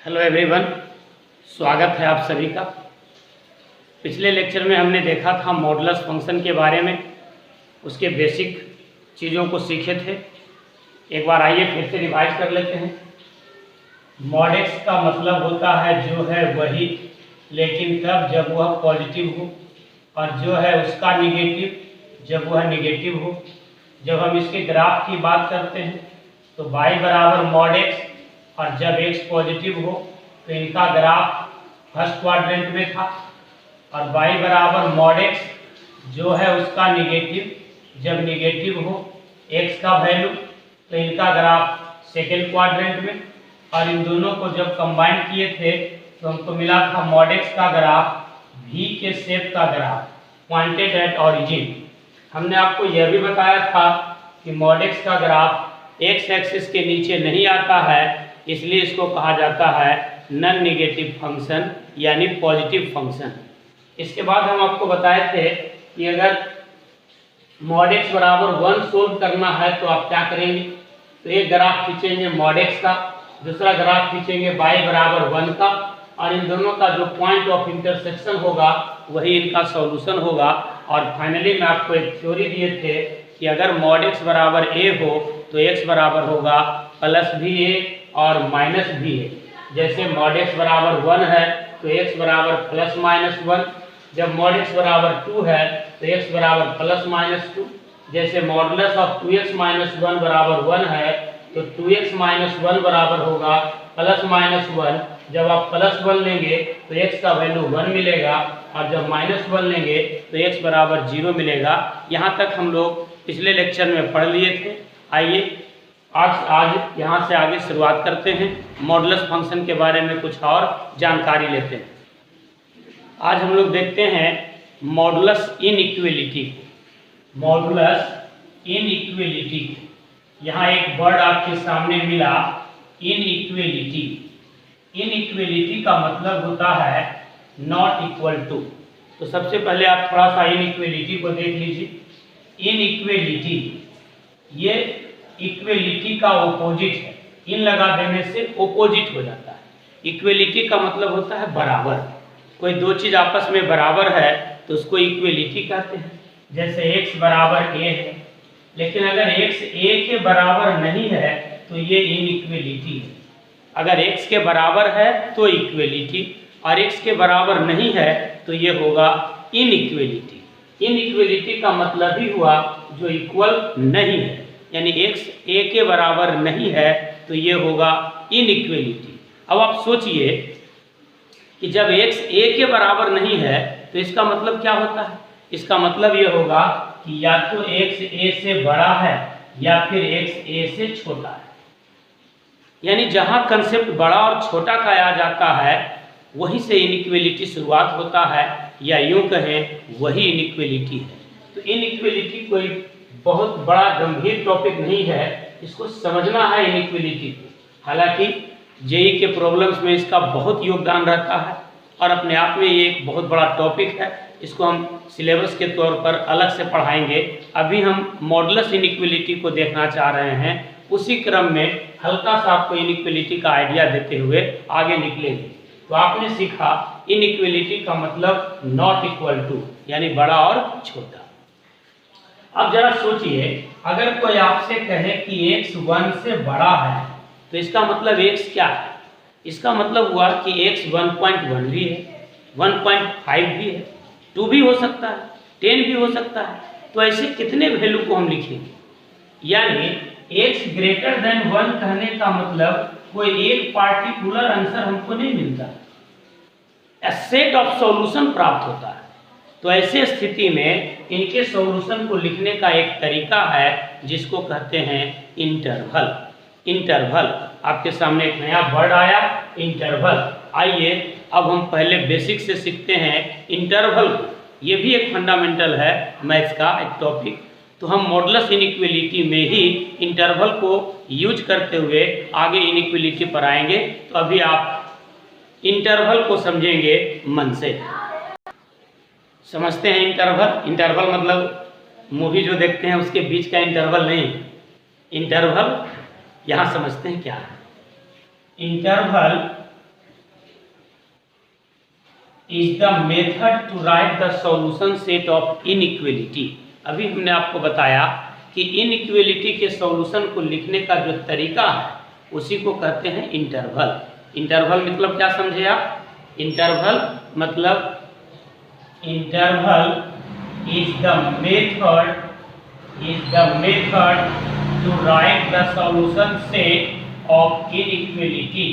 Hello everyone, स्वागत है आप सभी का। पिछले लेक्चर में हमने देखा था मॉडुलस फंक्शन के बारे में, उसके बेसिक चीज़ों को सीखे थे। एक बार आइए फिर से रिवाइज कर लेते हैं। मॉड एक्स का मतलब होता है जो है वही, लेकिन कब, जब वह पॉजिटिव हो, और जो है उसका निगेटिव जब वह निगेटिव हो। जब हम इसके ग्राफ की बात करते हैं तो y बराबर मॉड एक्स, और जब x पॉजिटिव हो तो इनका ग्राफ फर्स्ट क्वाड्रेंट में था, और y बराबर मॉड x जो है उसका निगेटिव जब निगेटिव हो x का वैल्यू तो इनका ग्राफ सेकेंड क्वाड्रेंट में। और इन दोनों को जब कंबाइन किए थे तो हमको मिला था मॉड x का ग्राफ v के शेप का ग्राफ पॉइंटेड एट ऑरिजिन। हमने आपको यह भी बताया था कि मॉड x का ग्राफ x एक्सिस के नीचे नहीं आता है, इसलिए इसको कहा जाता है नॉन नेगेटिव फंक्शन यानी पॉजिटिव फंक्शन। इसके बाद हम आपको बताए थे कि अगर मॉड x बराबर 1 सोल्व करना है तो आप क्या करेंगे, तो एक ग्राफ खींचेंगे मॉड x का, दूसरा ग्राफ खींचेंगे y बराबर 1 का, और इन दोनों का जो पॉइंट ऑफ इंटरसेक्शन होगा वही इनका सॉल्यूशन होगा। और फाइनली मैं आपको एक थ्योरी दिए थे कि अगर मॉड x बराबर a हो तो x बराबर होगा प्लस भी a और माइनस भी a। जैसे मॉड x बराबर 1 है तो x बराबर प्लस माइनस 1, जब मॉड x बराबर 2 है तो x बराबर प्लस माइनस 2। जैसे मॉडुलस ऑफ 2x माइनस 1 बराबर 1 है तो 2x माइनस 1 बराबर होगा प्लस माइनस 1। जब आप प्लस 1 लेंगे तो x का वैल्यू 1 मिलेगा, और जब माइनस 1 लेंगे तो x बराबर 0 मिलेगा। यहाँ तक हम लोग पिछले लेक्चर में पढ़ लिए थे। आइए आज यहाँ से आगे शुरुआत करते हैं, मॉडुलस फंक्शन के बारे में कुछ और जानकारी लेते हैं। आज हम लोग देखते हैं मॉडुलस इनइक्वलिटी। मॉडुलस इनइक्वलिटी, यहाँ एक वर्ड आपके सामने मिला इनइक्वलिटी। इनइक्वलिटी का मतलब होता है नॉट इक्वल टू। तो सबसे पहले आप थोड़ा सा इनइक्वलिटी को देख लीजिए। इनइक्वलिटी ये इक्वलिटी का ओपोजिट है, इन लगा देने से ओपोजिट हो जाता है। इक्वलिटी का मतलब होता है बराबर। कोई दो चीज आपस में बराबर है तो उसको इक्वलिटी कहते हैं। जैसे x बराबर a है, लेकिन अगर x a के बराबर नहीं है तो ये इनइक्वलिटी है। अगर x के बराबर है तो इक्वलिटी, और x के बराबर नहीं है तो ये होगा इनइक्वलिटी। इनइक्वलिटी का मतलब ही हुआ जो इक्वल नहीं है, यानी x a के बराबर नहीं है तो ये होगा इनइक्वलिटी। अब आप सोचिए कि जब x a के बराबर नहीं है तो इसका मतलब क्या होता है। इसका मतलब ये होगा कि या तो x a से बड़ा है या फिर x a से छोटा है। यानी जहां कंसेप्ट बड़ा और छोटा का आ जाता है वहीं से इनइक्वलिटी शुरुआत होता है, या यूं कहें वही इनइक्वलिटी है। तो इनइक्वलिटी कोई बहुत बड़ा गंभीर टॉपिक नहीं है, इसको समझना है इनइक्वलिटी को। हालांकि जेई के प्रॉब्लम्स में इसका बहुत योगदान रहता है और अपने आप में ये एक बहुत बड़ा टॉपिक है। इसको हम सिलेबस के तौर पर अलग से पढ़ाएंगे। अभी हम मॉडुलस इनइक्वलिटी को देखना चाह रहे हैं, उसी क्रम में हल्का सा आपको इनइक्वलिटी का आइडिया देते हुए आगे निकलेंगे। तो आपने सीखा इनइक्वलिटी का मतलब नॉट इक्वल टू, यानी बड़ा और छोटा। अब जरा सोचिए, अगर कोई आपसे कहे कि x 1 से बड़ा है तो इसका मतलब x क्या है। इसका मतलब हुआ कि x 1.1 भी है, 1.5 भी है, 2 भी हो सकता है, 10 भी हो सकता है। तो ऐसे कितने वैल्यू को हम लिखेंगे। यानी x ग्रेटर देन 1 कहने का मतलब कोई एक पार्टिकुलर आंसर हमको नहीं मिलता, ए सेट ऑफ सॉल्यूशन प्राप्त होता है। तो ऐसे स्थिति में इनके सॉल्यूशन को लिखने का एक तरीका है जिसको कहते हैं इंटरवल। इंटरवल, आपके सामने एक नया वर्ड आया इंटरवल। आइए अब हम पहले बेसिक से सीखते हैं इंटरवल को। ये भी एक फंडामेंटल है मैथ्स का एक टॉपिक। तो हम मॉडुलस इनइक्वलिटी में ही इंटरवल को यूज करते हुए आगे इनइक्वलिटी पर आएंगे। तो अभी आप इंटरवल को समझेंगे मन से। समझते हैं इंटरवल। इंटरवल मतलब मूवी जो देखते हैं उसके बीच का इंटरवल नहीं। इंटरवल यहाँ समझते हैं क्या है। Interval is the method to write the solution set of inequality. अभी हमने आपको बताया कि इनइक्वलिटी के सॉल्यूशन को लिखने का जो तरीका है उसी को कहते हैं इंटरवल। इंटरवल मतलब क्या समझे आप? इंटरवल मतलब interval is the method to write the solution set of inequality.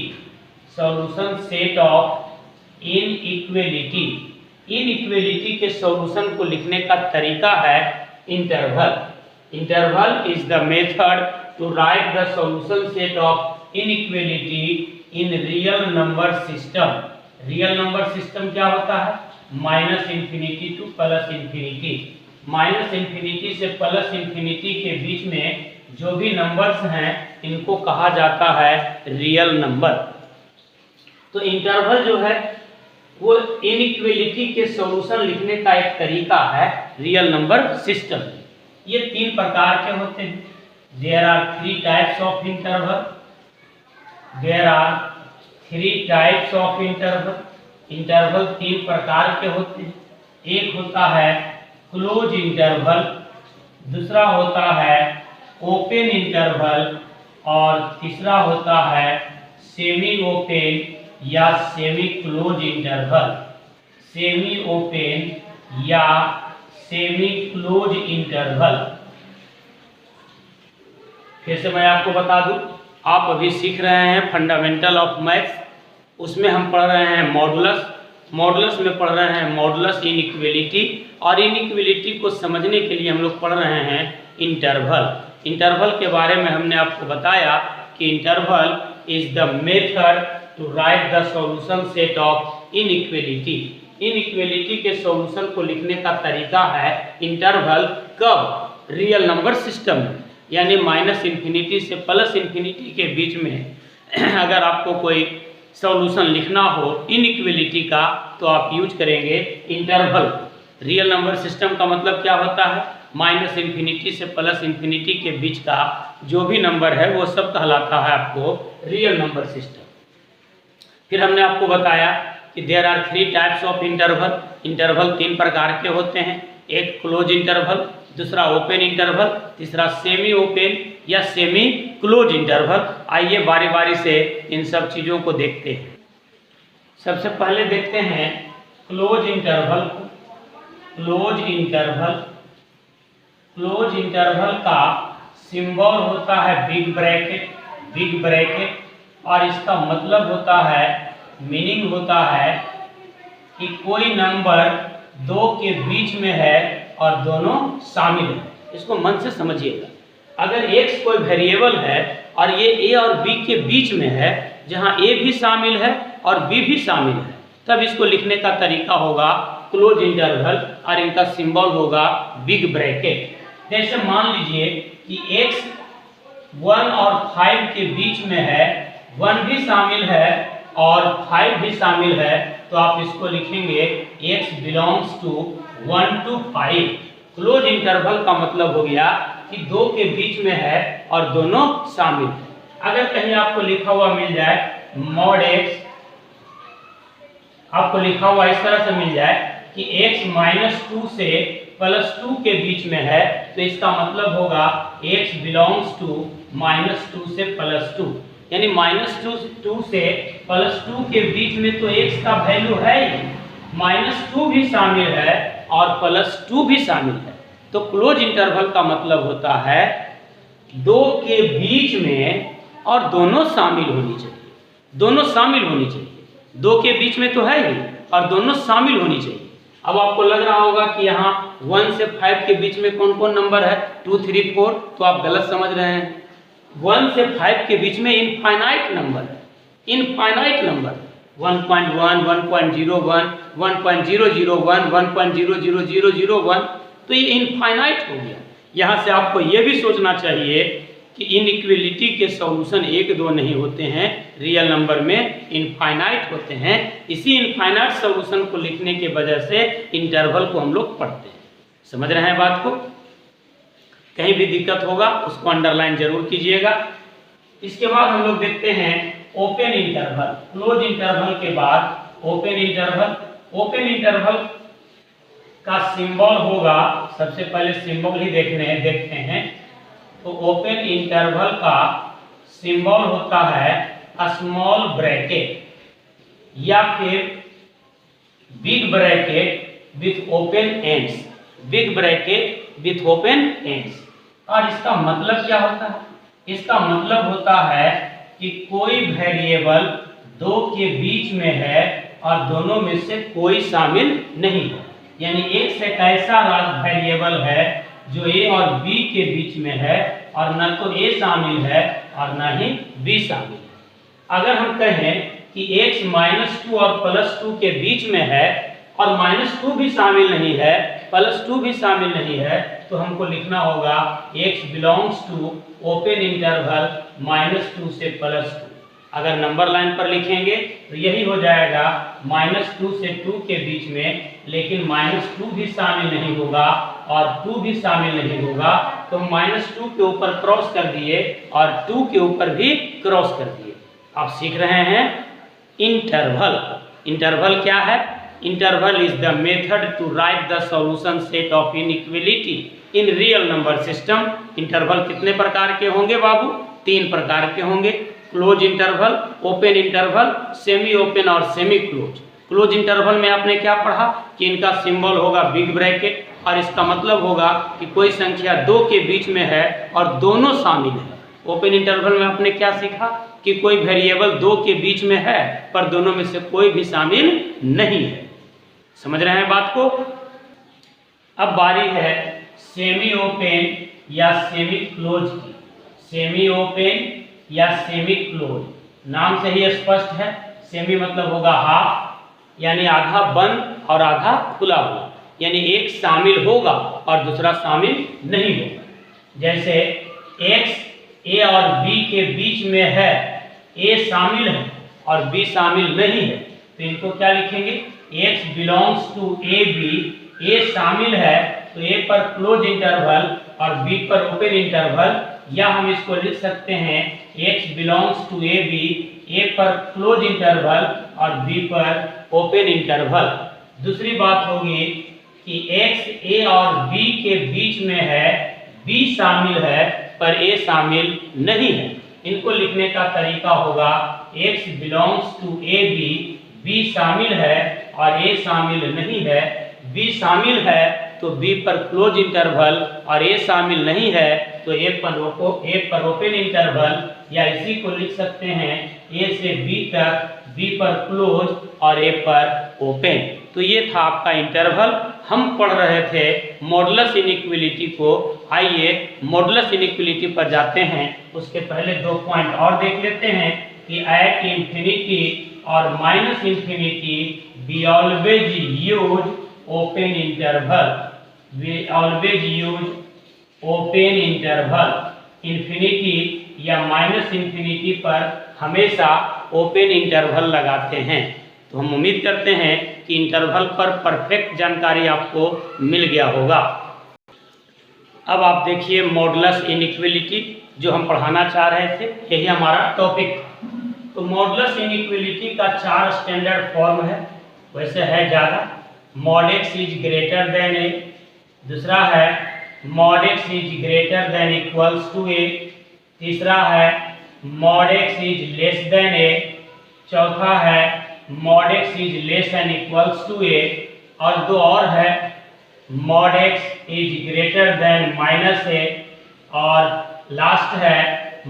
Solution set of inequality. Inequality के सॉल्यूशन को लिखने का तरीका है interval. Interval is the method to write the solution set of inequality in real number system. Real number system क्या होता है? Minus infinity to plus infinity. Minus infinity से प्लस इंफिनिटी के बीच में जो भी नंबर्स हैं इनको कहा जाता है रियल नंबर। तो इंटरवल जो है वो इनइक्वलिटी के सॉल्यूशन लिखने का एक तरीका है रियल नंबर सिस्टम। ये 3 प्रकार के होते हैं। There are 3 types of interval. There are 3 types of interval. Interval 3 प्रकार के होते हैं। एक होता है क्लोज इंटरवल, दूसरा होता है ओपन इंटरवल और तीसरा होता है सेमी ओपन या semi close interval. Semi open या सेमी क्लोज इंटरवल। फिर से मैं आपको बता दूं, आप अभी सीख रहे हैं फंडामेंटल ऑफ मैथ्स, उसमें हम पढ़ रहे हैं मॉडुलस। मॉडुलस में पढ़ रहे हैं मॉडुलस इनइक्वलिटी, और इनइक्वलिटी को समझने के लिए हम लोग पढ़ रहे हैं इंटरवल। इंटरवल के बारे में हमने आपको बताया कि interval is the method to write the solution set of inequality. Inequality के सॉल्यूशन को लिखने का तरीका है इंटरवल। कब? रियल नंबर सिस्टम में, यानी माइनस इंफिनिटी से प्लस इंफिनिटी के बीच में अगर आपको कोई सॉल्यूशन लिखना हो इनइक्वलिटी का तो आप यूज करेंगे इंटरवल। रियल नंबर सिस्टम का मतलब क्या होता है? माइनस इंफिनिटी से प्लस इंफिनिटी के बीच का जो भी नंबर है वो सब कहलाता है आपको रियल नंबर सिस्टम। फिर हमने आपको बताया कि there are 3 types of interval. Interval 3 प्रकार के होते हैं। एक क्लोज इंटरवल, दूसरा ओपन इंटरवल, तीसरा सेमी ओपन या सेमी क्लोज इंटरवल। आइए बारी बारी से इन सब चीज़ों को देखते हैं। सबसे पहले देखते हैं क्लोज इंटरवल को। क्लोज इंटरवल, क्लोज इंटरवल का सिंबल होता है बिग ब्रैकेट। बिग ब्रैकेट, और इसका मतलब होता है, मीनिंग होता है कि कोई नंबर 2 के बीच में है और दोनों शामिल है। इसको मन से समझिएगा। अगर x कोई वेरिएबल है और ये a और b के बीच में है, जहाँ a भी शामिल है और b भी शामिल है, तब इसको लिखने का तरीका होगा क्लोज इंटरवल और इनका सिंबल होगा बिग ब्रैकेट। जैसे मान लीजिए कि x 1 और 5 के बीच में है, 1 भी शामिल है और 5 भी शामिल है, तो आप इसको लिखेंगे x belongs to 1 to 5। Close interval का मतलब हो गया कि 2 के बीच में है और दोनों शामिल है। अगर कहीं आपको लिखा हुआ मिल जाए मॉड x, आपको लिखा हुआ इस तरह से मिल जाए कि x -2 से +2 के बीच में है, तो इसका मतलब होगा x बिलोंग्स टू -2 से +2, यानी -2 से +2 के बीच में तो x का वैल्यू है ही, -2 भी शामिल है और +2 भी शामिल है। तो क्लोज इंटरवल का मतलब होता है 2 के बीच में और दोनों शामिल होनी चाहिए। दोनों शामिल होनी चाहिए। 2 के बीच में तो है ही और दोनों शामिल होनी चाहिए। अब आपको लग रहा होगा कि यहाँ 1 से 5 के बीच में कौन कौन नंबर है, 2, 3, 4, तो आप गलत समझ रहे हैं। 1 से 5 के बीच में इनफाइनाइट नंबर है, इनफाइनाइट नंबर 1.1, 1.01, 1.001, 1.00001, तो ये इनफाइनाइट हो गया। यहाँ से आपको ये भी सोचना चाहिए कि इनइक्वलिटी के सॉल्यूशन 1, 2 नहीं होते हैं, रियल नंबर में इनफाइनाइट होते हैं। इसी इनफाइनाइट सॉल्यूशन को लिखने के वजह से इंटरवल को हम लोग पढ़ते हैं। समझ रहे हैं बात को? कहीं भी दिक्कत होगा उसको अंडरलाइन जरूर कीजिएगा। इसके बाद हम लोग देखते हैं ओपन इंटरवल। क्लोज इंटरवल के बाद ओपन इंटरवल। ओपन इंटरवल का सिंबल होगा, सबसे पहले सिंबल ही देखते हैं। तो ओपन इंटरवल का सिंबल होता है स्मॉल ब्रैकेट या फिर big bracket with open ends, big bracket with open ends. और इसका मतलब क्या होता है? इसका मतलब होता है कि कोई वेरिएबल दो के बीच में है और दोनों में से कोई शामिल नहीं है। यानी एक ऐसा वेरिएबल है जो ए और बी के बीच में है और न तो ए शामिल है और न ही बी शामिल है। अगर हम कहें कि x -2 और +2 के बीच में है और -2 भी शामिल नहीं है, +2 भी शामिल नहीं है, तो हमको लिखना होगा x belongs to open interval -2 से +2। अगर नंबर लाइन पर लिखेंगे तो यही हो जाएगा -2 से 2 के बीच में, लेकिन -2 भी शामिल नहीं होगा और 2 भी शामिल नहीं होगा, तो -2 के ऊपर क्रॉस कर दिए और 2 के ऊपर भी क्रॉस कर दिए। आप सीख रहे हैं इंटरवल। इंटरवल क्या है? Interval is the method to write the solution set of inequality in real number system. Interval कितने प्रकार के होंगे बाबू? 3 प्रकार के होंगे। Close interval, open interval, semi open और सेमी क्लोज। क्लोज इंटरवल में आपने क्या पढ़ा कि इनका सिंबल होगा बिग ब्रैकेट और इसका मतलब होगा कि कोई संख्या 2 के बीच में है और दोनों शामिल है। ओपन इंटरवल में आपने क्या सीखा कि कोई वेरिएबल 2 के बीच में है पर दोनों में से कोई भी शामिल नहीं है। समझ रहे हैं बात को? अब बारी है सेमी ओपन या सेमी क्लोज की। सेमी ओपन या सेमी क्लोज नाम से ही स्पष्ट है। सेमी मतलब होगा हाफ, यानी आधा बंद और आधा खुला हुआ, यानी एक शामिल होगा और दूसरा शामिल नहीं होगा। जैसे x a और b के बीच में है, a शामिल है और b शामिल नहीं है, तो इनको क्या लिखेंगे? x belongs to A B. a शामिल है तो a पर क्लोज इंटरवल और b पर ओपन इंटरवल, या हम इसको लिख सकते हैं x belongs to A B, a पर क्लोज इंटरवल और b पर ओपन इंटरवल। दूसरी बात होगी कि x a और b के बीच में है, b शामिल है पर a शामिल नहीं है। इनको लिखने का तरीका होगा x belongs to A B, b शामिल है और a शामिल नहीं है। b शामिल है तो b पर क्लोज इंटरवल और a शामिल नहीं है तो a पर ओपन इंटरवल, या इसी को लिख सकते हैं a से b तक, b पर क्लोज और a पर ओपन। तो ये था आपका इंटरवल। हम पढ़ रहे थे मॉडुलस इनइक्वालिटी को। आइए मॉडुलस इनइक्वालिटी पर जाते हैं। उसके पहले 2 पॉइंट और देख लेते हैं कि एट इंफिनिटी और minus infinity we always use open interval. We always use open interval. Infinity या माइनस इंफिनिटी पर हमेशा ओपन इंटरवल लगाते हैं। तो हम उम्मीद करते हैं कि इंटरवल पर परफेक्ट जानकारी आपको मिल गया होगा। अब आप देखिए मॉडुलस इनइक्वालिटी जो हम पढ़ाना चाह रहे थे, यही हमारा टॉपिक। तो मॉडुलस इनइक्वालिटी का 4 स्टैंडर्ड फॉर्म है, वैसे है ज़्यादा। Mod x is greater than a, दूसरा है mod x is greater than equals to a, तीसरा है mod x is less than a, चौथा है mod x is less and equals to a, और 2 और है mod x is greater than minus a, और लास्ट है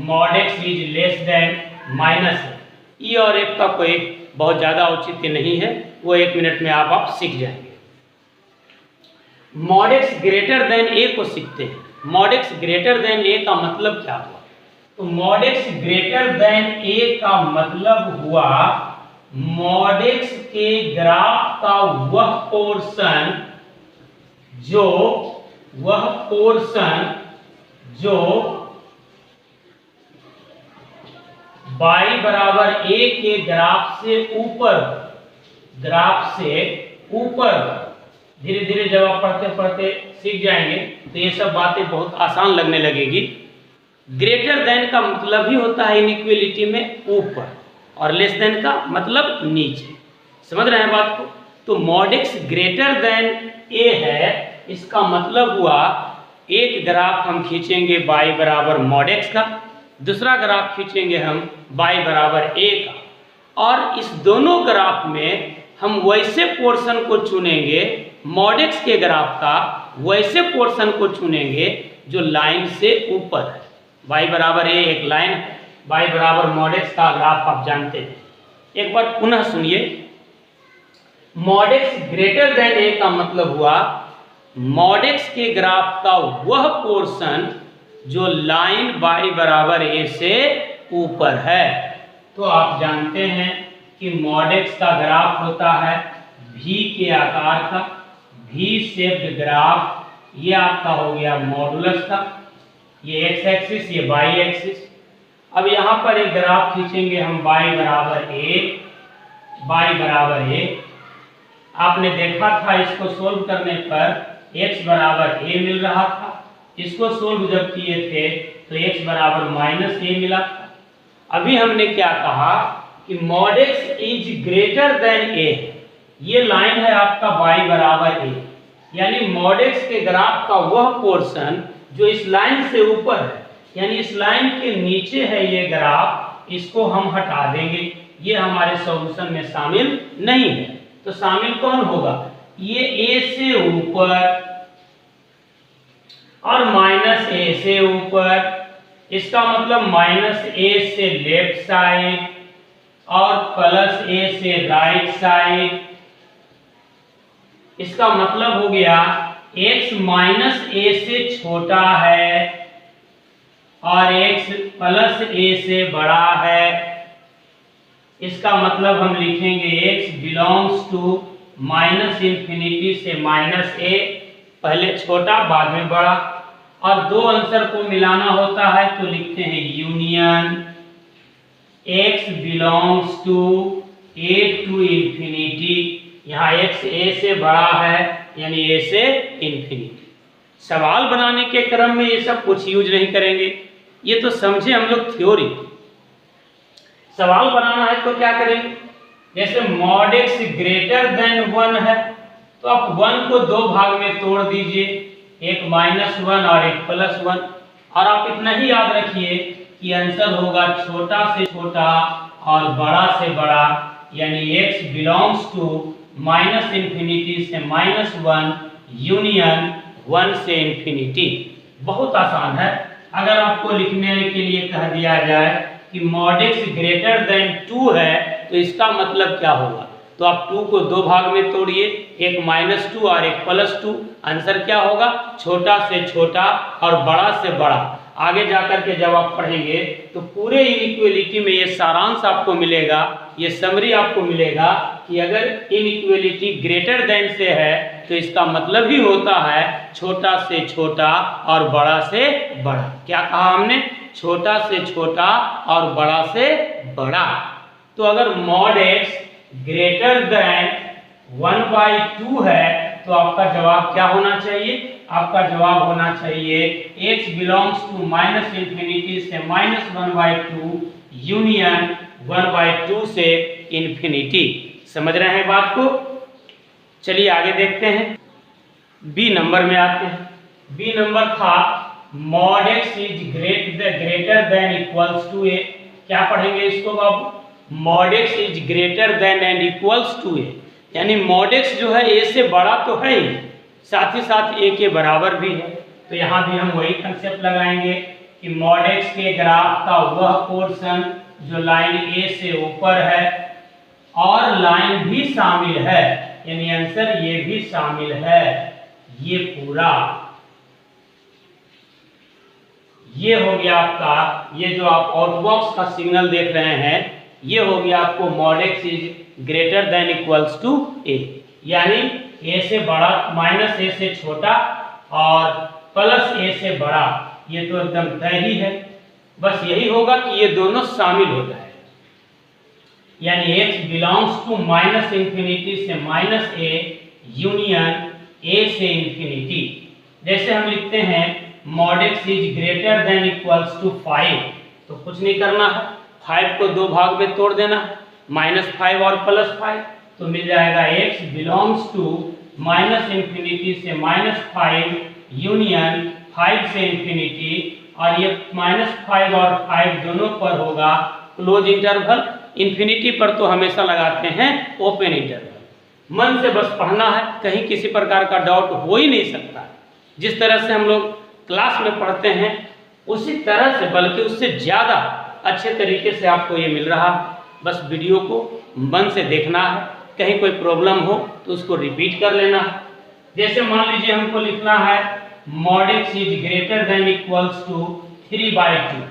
mod x is less than minus a. E और एफ का कोई बहुत ज़्यादा औचित्य नहीं है, वो 1 मिनट में आप सीख जाएंगे। मॉड एक्स ग्रेटर देन ए को सीखते हैं। मॉड एक्स ग्रेटर देन ए का मतलब क्या हुआ? तो मॉड एक्स ग्रेटर देन ए का मतलब हुआ मॉड एक्स के ग्राफ का वह पोर्शन जो y बराबर a के ग्राफ से ऊपर, धीरे धीरे जब आप पढ़ते पढ़ते सीख जाएंगे तो ये सब बातें बहुत आसान लगने लगेगी। ग्रेटर देन का मतलब ही होता है इनइक्वालिटी में ऊपर, और लेस देन का मतलब नीचे। समझ रहे हैं बात को? तो mod x greater then a है, इसका मतलब हुआ एक ग्राफ हम खींचेंगे y बराबर मॉड x का, दूसरा ग्राफ खींचेंगे हम y बराबर a का, और इस दोनों ग्राफ में हम वैसे पोर्शन को चुनेंगे मॉड x के ग्राफ का, वैसे पोर्शन को चुनेंगे जो लाइन से ऊपर है। y बराबर a एक लाइन है, y बराबर मॉड x का ग्राफ आप जानते हैं। एक बार पुनः सुनिए, mod x greater then a का मतलब हुआ मॉड x के ग्राफ का वह पोर्शन जो लाइन y बराबर a से ऊपर है। तो आप जानते हैं कि मॉड x का ग्राफ होता है v के आकार का, v शेप्ड ग्राफ। ये आपका हो गया मॉडुलस का, ये x एक्सिस, ये y एक्सिस। अब यहाँ पर एक ग्राफ खींचेंगे हम y बराबर a। आपने देखा था इसको सोल्व करने पर x बराबर a मिल रहा था, इसको सोल्व जब किए थे तो x बराबर -a मिला था। अभी हमने क्या कहा कि mod x is greater then a, ये लाइन है आपका y बराबर a, यानी मॉड x के ग्राफ का वह पोर्शन जो इस लाइन से ऊपर है, यानी इस लाइन के नीचे है ये ग्राफ, इसको हम हटा देंगे, ये हमारे सॉल्यूशन में शामिल नहीं है। तो शामिल कौन होगा? ये a से ऊपर और -a से ऊपर, इसका मतलब -a से लेफ्ट साइड और +a से राइट साइड। इसका मतलब हो गया x -a से छोटा है और x +a से बड़ा है। इसका मतलब हम लिखेंगे x बिलोंग्स टू -∞ से -a, पहले छोटा बाद में बड़ा, और दो आंसर को मिलाना होता है तो लिखते हैं union x belongs to a to ∞। यहाँ x a से बड़ा है यानी a से ∞। सवाल बनाने के क्रम में ये सब कुछ यूज नहीं करेंगे, ये तो समझे हम लोग थ्योरी। सवाल बनाना है तो क्या करेंगे? जैसे मॉड x ग्रेटर देन 1 है तो आप 1 को दो भाग में तोड़ दीजिए, एक -1 और एक +1, और आप इतना ही याद रखिए कि आंसर होगा छोटा से छोटा और बड़ा से बड़ा, यानी x बिलोंग्स टू -∞ से -1 यूनियन 1 से ∞। बहुत आसान है। अगर आपको लिखने के लिए कह दिया जाए कि मॉड x ग्रेटर देन 2 है तो इसका मतलब क्या होगा? तो आप 2 को दो भाग में तोड़िए, एक -2 और एक +2, आंसर क्या होगा? छोटा से छोटा और बड़ा से बड़ा। आगे जाकर के जब आप पढ़ेंगे तो पूरे इनइक्वालिटी में ये सारांश आपको मिलेगा, ये समरी आपको मिलेगा कि अगर इनइक्वालिटी ग्रेटर देन से है तो इसका मतलब ही होता है छोटा से छोटा और बड़ा से बड़ा। क्या कहा हमने? छोटा से छोटा और बड़ा से बड़ा। तो अगर मॉड x ग्रेटर देन 1/2 है तो आपका जवाब क्या होना चाहिए? आपका जवाब होना चाहिए x बिलोंग्स टू -∞ से -1/2 यूनियन 1/2 से ∞। समझ रहे हैं बात को? चलिए आगे देखते हैं। बी नंबर में आते हैं। बी नंबर था mod x is greater than equals to a। क्या पढ़ेंगे इसको बाबू? Mod x is greater than and equals to a, यानी मॉड x जो है a से बड़ा तो है ही, साथ ही साथ a के बराबर भी है। तो यहाँ भी हम वही कंसेप्ट लगाएंगे कि मॉड x के ग्राफ का वह पोर्शन जो लाइन a से ऊपर है और लाइन भी शामिल है, यानी आंसर ये भी शामिल है, ये पूरा, ये हो गया आपका, ये जो आप आउटबॉक्स का सिग्नल देख रहे हैं ये हो गया आपको mod x is greater than equals to a, यानी a से बड़ा -a से छोटा और +a से बड़ा, ये तो एकदम तय ही है। बस यही होगा कि ये दोनों शामिल हो जाए, यानी x बिलोंग्स टू -∞ से -a यूनियन a से ∞। जैसे हम लिखते हैं mod x is greater than equals to 5, तो कुछ नहीं करना है, 5 को दो भाग में तोड़ देना, -5 और +5, तो मिल जाएगा x belongs to minus infinity से -5 यूनियन 5 से इंफिनिटी, और ये -5 और 5 दोनों पर होगा क्लोज इंटरवल। इंफिनिटी पर तो हमेशा लगाते हैं ओपन इंटरवल। मन से बस पढ़ना है, कहीं किसी प्रकार का डाउट हो ही नहीं सकता। जिस तरह से हम लोग क्लास में पढ़ते हैं उसी तरह से, बल्कि उससे ज़्यादा अच्छे तरीके से आपको ये मिल रहा है। बस वीडियो को मन से देखना है, कहीं कोई प्रॉब्लम हो तो उसको रिपीट कर लेना है। जैसे मान लीजिए हमको लिखना है mod x is greater than equals to 3/2,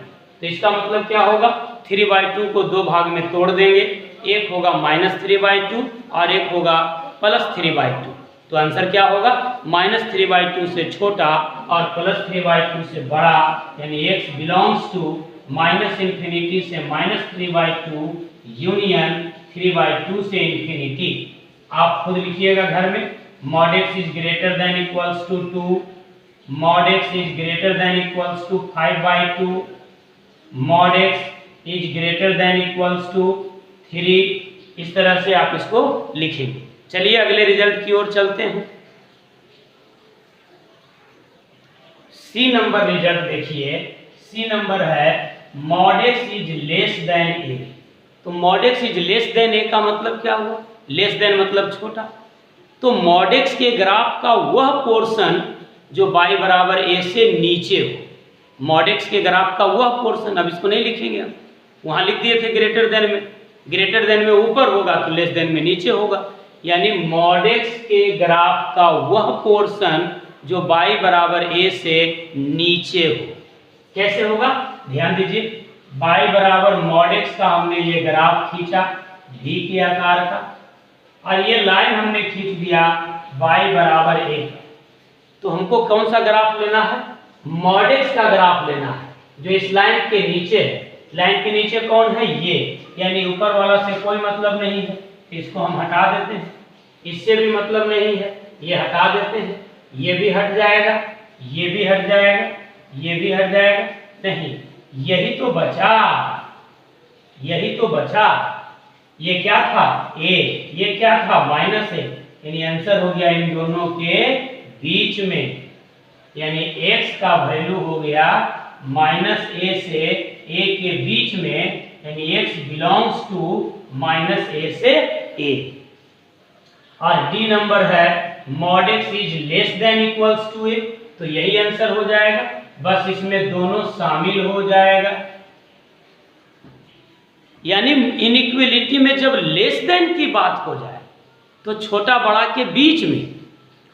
तो इसका मतलब क्या होगा, 3/2 को दो भाग में तोड़ देंगे, एक होगा -3/2 और एक होगा +3/2। तो आंसर क्या होगा, -3/2 से छोटा और +3/2 से बड़ा, यानी x belongs to minus infinity से -3/2 यूनियन 3/2 से इंफिनिटी। आप खुद लिखिएगा घर में, mod x is greater than equals to 2, mod x is greater than equals to 5/2, mod x is greater than equals to 3। इस तरह से आप इसको लिखेंगे। चलिए अगले रिजल्ट की ओर चलते हैं। सी नंबर रिजल्ट देखिए, सी नंबर है mod x is less then a। तो mod x is less then a का मतलब क्या हुआ, लेस देन मतलब छोटा। तो mod x के ग्राफ का वह पोर्शन जो y बराबर a से नीचे हो, mod x के ग्राफ का वह पोर्शन, अब इसको नहीं लिखेंगे हम, वहाँ लिख दिए थे ग्रेटर देन में, ग्रेटर देन में ऊपर होगा तो लेस देन में नीचे होगा, यानी mod x के ग्राफ का वह पोर्शन जो y बराबर a से नीचे हो। कैसे होगा, ध्यान दीजिए, y बराबर mod x का हमने ये ग्राफ खींचा v के आकार का, और ये लाइन हमने खींच दिया y बराबर a। तो हमको कौन सा ग्राफ लेना है, mod x का ग्राफ लेना है, जो इस लाइन के नीचे है। लाइन के नीचे कौन है, ये, यानी ऊपर वाला से कोई मतलब नहीं है, इसको हम हटा देते हैं। इससे भी मतलब नहीं है, ये हटा देते हैं, ये भी हट जाएगा, ये भी हट जाएगा, ये भी हट जाएगा, नहीं, यही तो बचा, यही तो बचा। ये क्या था, a, ये क्या था, -a, यानी आंसर हो गया इन दोनों के बीच में, यानी x का वैल्यू हो गया -a से a के बीच में, यानी x बिलोंग्स टू -a से a। और डी नंबर है mod x is less than equals to a, तो यही आंसर हो जाएगा, बस इसमें दोनों शामिल हो जाएगा। यानी इनइक्वलिटी में जब लेस देन की बात हो जाए तो छोटा बड़ा के बीच में,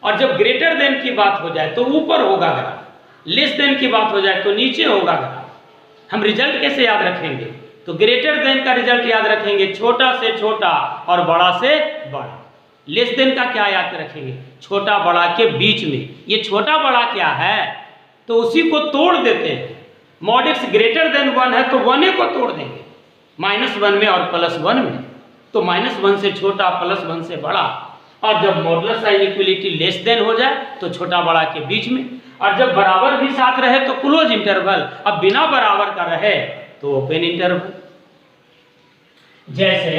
और जब ग्रेटर देन की बात हो जाए तो ऊपर होगा ग्राफ, लेस देन की बात हो जाए तो नीचे होगा ग्राफ। हम रिजल्ट कैसे याद रखेंगे, तो ग्रेटर देन का रिजल्ट याद रखेंगे, छोटा से छोटा और बड़ा से बड़ा। लेस देन का क्या याद रखेंगे, छोटा बड़ा के बीच में। ये छोटा बड़ा क्या है, तो उसी को तोड़ देते हैं। mod x ग्रेटर देन 1 है तो 1 को तोड़ देंगे, -1 में और +1 में, तो -1 से छोटा, +1 से बड़ा। और जब मॉडुलस इनइक्वलिटी लेस देन हो जाए तो छोटा बड़ा के बीच में, और जब बराबर भी साथ रहे तो क्लोज इंटरवल, अब बिना बराबर का रहे तो ओपन इंटरवल। जैसे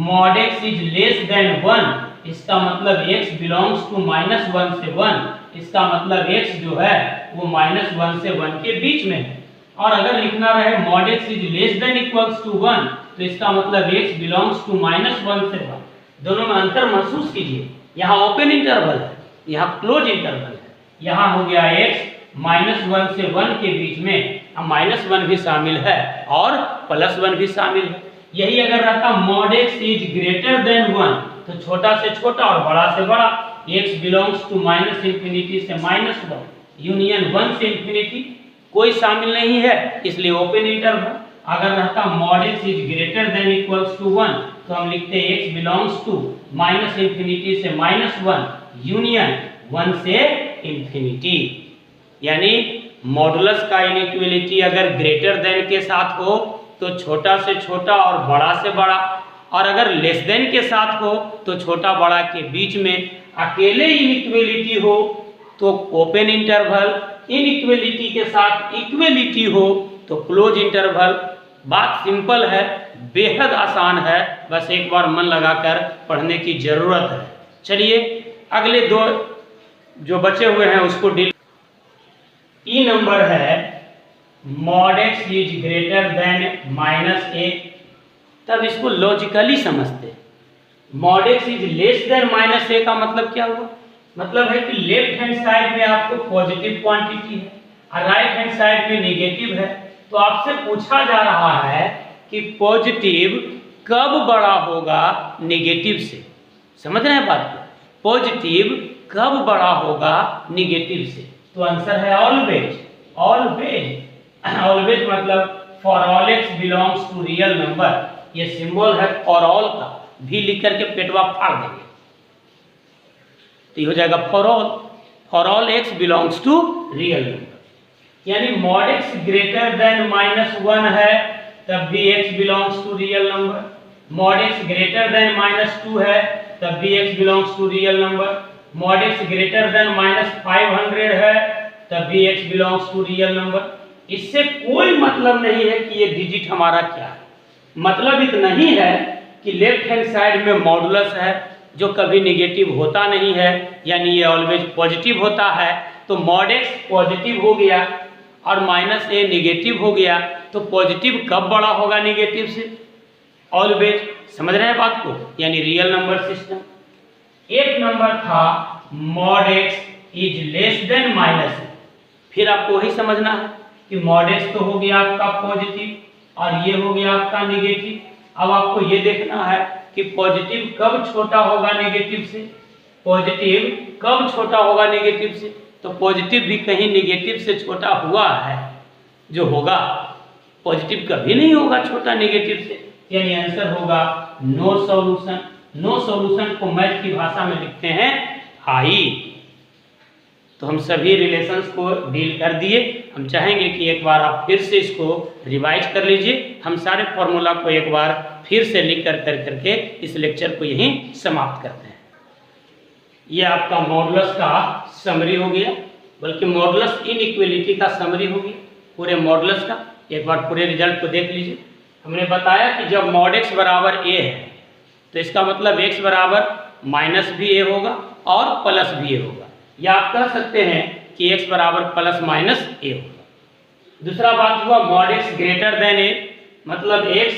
mod x is less then 1, इसका मतलब x बिलोंग्स टू -1 से 1, इसका मतलब x जो है वो -1 से 1 के बीच में है। और अगर लिखना रहे mod x is less than equals to 1, तो इसका मतलब x बिलोंग्स टू -1 से 1। दोनों में अंतर महसूस कीजिए, यहाँ ओपन इंटरवल है, यहाँ क्लोज इंटरवल है। यहाँ हो गया x -1 से 1 के बीच में, अब -1 भी शामिल है और +1 भी शामिल है। यही अगर रहता mod x is greater than 1, तो छोटा से छोटा और बड़ा से बड़ा, x बिलोंग्स टू -इंफिनिटी से -1 यूनियन 1 से इंफिनिटी, कोई शामिल नहीं है इसलिए ओपन इंटरवल। अगर रहता mod x is greater than equals to 1, तो हम लिखते x बिलोंग्स टू -इंफिनिटी से -1 यूनियन 1 से इंफिनिटी। यानी मॉडुलस का इनइक्वलिटी अगर ग्रेटर देन के साथ हो तो छोटा से छोटा और बड़ा से बड़ा, और अगर लेस देन के साथ हो तो छोटा बड़ा के बीच में। अकेले इनइक्वलिटी हो तो ओपन इंटरवल, इनइक्वलिटी के साथ इक्वलिटी हो तो क्लोज इंटरवल। बात सिंपल है, बेहद आसान है, बस एक बार मन लगाकर पढ़ने की ज़रूरत है। चलिए अगले दो जो बचे हुए हैं उसको डील। ई नंबर है mod x is greater then -a, तब इसको लॉजिकली समझते हैं। mod x is less then -a का मतलब क्या हुआ? मतलब है कि लेफ्ट हैंड साइड में आपको पॉजिटिव क्वांटिटी है और राइट हैंड साइड में नेगेटिव है, तो आपसे पूछा जा रहा है कि पॉजिटिव कब बड़ा होगा नेगेटिव से। समझ रहे हैं बात को? पॉजिटिव कब बड़ा होगा नेगेटिव से? तो आंसर है ऑलवेज। ऑलवेज ऑलवेज मतलब for all x belongs to real number. ये सिंबल है फॉर ऑल का, भी लिख करके पेटवा फाड़ देंगे तो ये हो जाएगा for all x belongs to real number. यानी mod x ग्रेटर देन -1 है तब भी x belongs to real number, mod x greater than -2 है तब भी x belongs to real number, mod x greater than -500 है तब भी x belongs to real number. इससे कोई मतलब नहीं है कि ये डिजिट हमारा क्या है, मतलब इतना ही है कि लेफ्ट हैंड साइड में मॉडुलस है जो कभी नेगेटिव होता नहीं है, यानी ये ऑलवेज पॉजिटिव होता है। तो mod x पॉजिटिव हो गया और -a नेगेटिव हो गया, तो पॉजिटिव कब बड़ा होगा नेगेटिव से? ऑलवेज। समझ रहे हैं बात को? यानी रियल नंबर सिस्टम। एक नंबर था mod x is less then -a, फिर आपको वही समझना है कि mod x तो हो गया आपका पॉजिटिव और ये हो गया आपका नेगेटिव। अब आपको ये देखना है कि पॉजिटिव कब छोटा होगा नेगेटिव से, पॉजिटिव कब छोटा होगा नेगेटिव से। तो पॉजिटिव भी कहीं नेगेटिव से छोटा हुआ है जो होगा, पॉजिटिव कभी नहीं होगा छोटा नेगेटिव से, यानी आंसर होगा नो सॉल्यूशन। नो सॉल्यूशन को मैथ की भाषा में लिखते हैं हाई। तो हम सभी रिलेशंस को डील कर दिए। हम चाहेंगे कि एक बार आप फिर से इसको रिवाइज कर लीजिए। हम सारे फॉर्मूला को एक बार फिर से लिख कर करके इस लेक्चर को यहीं समाप्त करते हैं। ये आपका मॉडुलस का समरी हो गया, बल्कि मॉडुलस इनइक्वालिटी का समरी हो गया पूरे मॉडुलस का। एक बार पूरे रिजल्ट को देख लीजिए। हमने बताया कि जब mod x बराबर a है तो इसका मतलब x बराबर -भी a होगा और +भी a होगा, या आप कह सकते हैं कि x बराबर ±a होगा। दूसरा बात हुआ mod x greater then a, मतलब x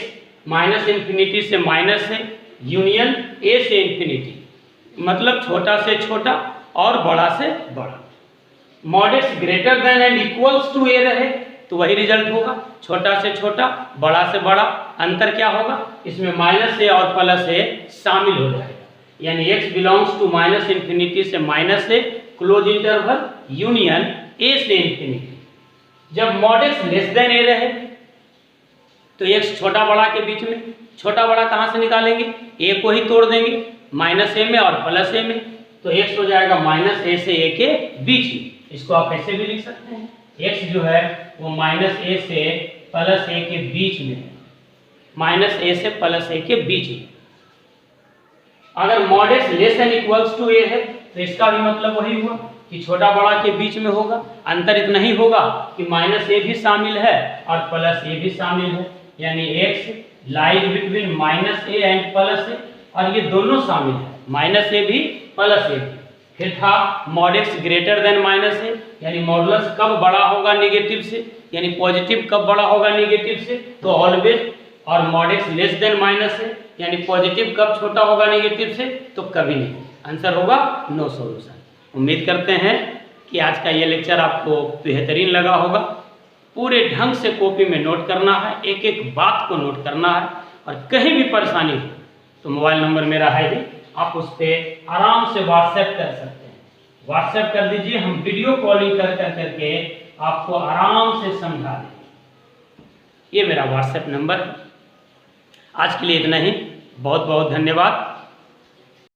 -∞ से माइनस है यूनियन a से इंफिनिटी, मतलब छोटा से छोटा और बड़ा से बड़ा। mod x greater than and equals to a रहे तो वही रिजल्ट होगा, छोटा से छोटा बड़ा से बड़ा। अंतर क्या होगा? इसमें -a और +a शामिल हो जाएगा, यानी x बिलोंग्स टू -∞ से -a close interval union a से इंफिनिटी। जब mod x less then a रहे तो x छोटा बड़ा के बीच में, छोटा बड़ा कहाँ से निकालेंगे? a को ही तोड़ देंगे -a में और +a में, तो x हो जाएगा -a से a के बीच में। इसको आप ऐसे भी लिख सकते हैं, x जो है वो -a से +a के बीच में, -a से +a के बीच में। अगर mod x less than equals to a है तो इसका भी मतलब वही हुआ कि छोटा बड़ा के बीच में होगा। अंतर इतना ही होगा कि -a भी शामिल है और +a भी शामिल है, यानी x lies between -a and +a, और ये दोनों शामिल है, -a भी +a भी। फिर था mod x greater then -a, यानी मॉडुलस कब बड़ा होगा नेगेटिव से, यानी पॉजिटिव कब बड़ा होगा नेगेटिव से, तो ऑलवेज। और mod x less then -a, यानी पॉजिटिव कब छोटा होगा नेगेटिव से, तो कभी नहीं। आंसर होगा नो सॉल्यूशन। उम्मीद करते हैं कि आज का ये लेक्चर आपको बेहतरीन लगा होगा। पूरे ढंग से कॉपी में नोट करना है, एक एक बात को नोट करना है, और कहीं भी परेशानी हो तो मोबाइल नंबर मेरा है ही, आप उस पर आराम से व्हाट्सएप कर सकते हैं। व्हाट्सएप कर दीजिए, हम वीडियो कॉलिंग कर करके आपको आराम से समझा देंगे। ये मेरा व्हाट्सएप नंबर है। आज के लिए इतना ही, बहुत बहुत धन्यवाद।